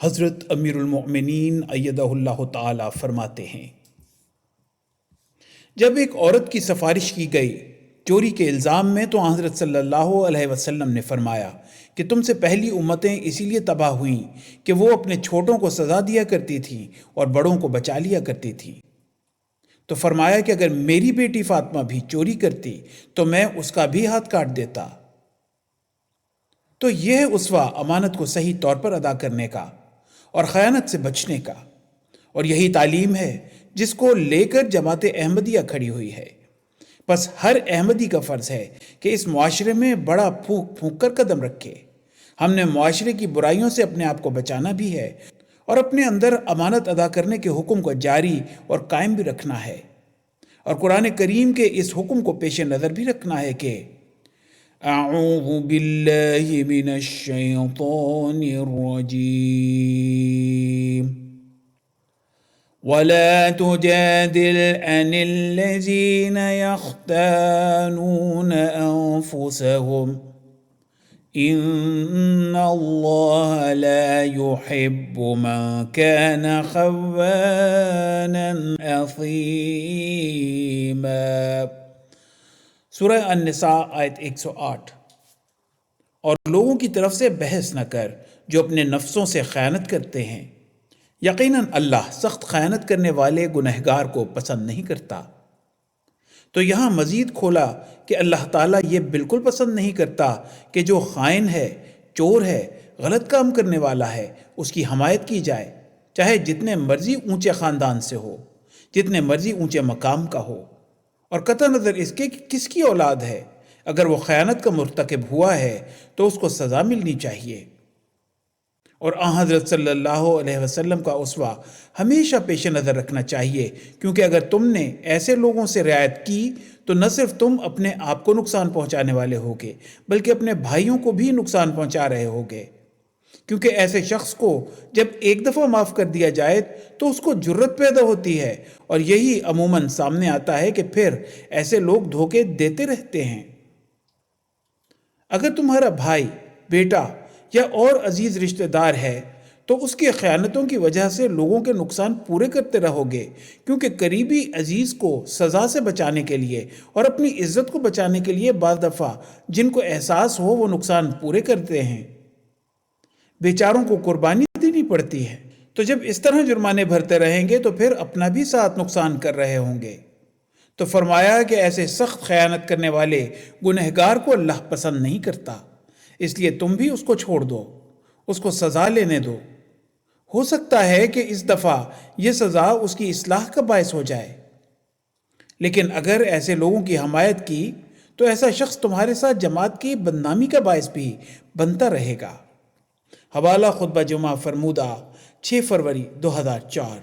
حضرت امیر المؤمنین ایدہ اللہ تعالی فرماتے ہیں، جب ایک عورت کی سفارش کی گئی چوری کے الزام میں تو حضرت صلی اللہ علیہ وسلم نے فرمایا کہ تم سے پہلی امتیں اسی لیے تباہ ہوئیں کہ وہ اپنے چھوٹوں کو سزا دیا کرتی تھیں اور بڑوں کو بچا لیا کرتی تھیں۔ تو فرمایا کہ اگر میری بیٹی فاطمہ بھی چوری کرتی تو میں اس کا بھی ہاتھ کاٹ دیتا۔ تو یہ ہے اسوہ امانت کو صحیح طور پر ادا کرنے کا اور خیانت سے بچنے کا، اور یہی تعلیم ہے جس کو لے کر جماعت احمدیہ کھڑی ہوئی ہے۔ بس ہر احمدی کا فرض ہے کہ اس معاشرے میں بڑا پھونک پھونک کر قدم رکھے۔ ہم نے معاشرے کی برائیوں سے اپنے آپ کو بچانا بھی ہے اور اپنے اندر امانت ادا کرنے کے حکم کو جاری اور قائم بھی رکھنا ہے، اور قرآن کریم کے اس حکم کو پیش نظر بھی رکھنا ہے کہ اعوذ باللہ من الشیطان الرجیم وَلَا تُجَادِلْ عَنِ الَّذِينَ يَخْتَانُونَ أَنفُسَهُمْ إِنَّ اللَّهَ لَا يُحِبُّ مَنْ كَانَ خَوَّانًا أَثِيمًا۔ سورہ النساء آیت 108۔ اور لوگوں کی طرف سے بحث نہ کر جو اپنے نفسوں سے خیانت کرتے ہیں، یقیناً اللہ سخت خیانت کرنے والے گنہگار کو پسند نہیں کرتا۔ تو یہاں مزید کھولا کہ اللہ تعالیٰ یہ بالکل پسند نہیں کرتا کہ جو خائن ہے، چور ہے، غلط کام کرنے والا ہے، اس کی حمایت کی جائے، چاہے جتنے مرضی اونچے خاندان سے ہو، جتنے مرضی اونچے مقام کا ہو، اور قطع نظر اس کے کہ کس کی اولاد ہے، اگر وہ خیانت کا مرتکب ہوا ہے تو اس کو سزا ملنی چاہیے۔ اور حضرت صلی اللہ علیہ وسلم کا اسوہ ہمیشہ پیش نظر رکھنا چاہیے، کیونکہ اگر تم نے ایسے لوگوں سے رعایت کی تو نہ صرف تم اپنے آپ کو نقصان پہنچانے والے ہوگے بلکہ اپنے بھائیوں کو بھی نقصان پہنچا رہے ہوگے، کیونکہ ایسے شخص کو جب ایک دفعہ معاف کر دیا جائے تو اس کو جرت پیدا ہوتی ہے، اور یہی عموماً سامنے آتا ہے کہ پھر ایسے لوگ دھوکے دیتے رہتے ہیں۔ اگر تمہارا بھائی، بیٹا یا اور عزیز رشتہ دار ہے تو اس کے خیانتوں کی وجہ سے لوگوں کے نقصان پورے کرتے رہو گے، کیونکہ قریبی عزیز کو سزا سے بچانے کے لیے اور اپنی عزت کو بچانے کے لیے بعض دفعہ جن کو احساس ہو وہ نقصان پورے کرتے ہیں، بیچاروں کو قربانی دینی پڑتی ہے۔ تو جب اس طرح جرمانے بھرتے رہیں گے تو پھر اپنا بھی ساتھ نقصان کر رہے ہوں گے۔ تو فرمایا کہ ایسے سخت خیانت کرنے والے گنہگار کو اللہ پسند نہیں کرتا، اس لیے تم بھی اس کو چھوڑ دو، اس کو سزا لینے دو۔ ہو سکتا ہے کہ اس دفعہ یہ سزا اس کی اصلاح کا باعث ہو جائے، لیکن اگر ایسے لوگوں کی حمایت کی تو ایسا شخص تمہارے ساتھ جماعت کی بدنامی کا باعث بھی بنتا رہے گا۔ حوالہ خطبہ جمعہ فرمودہ 6 فروری 2004۔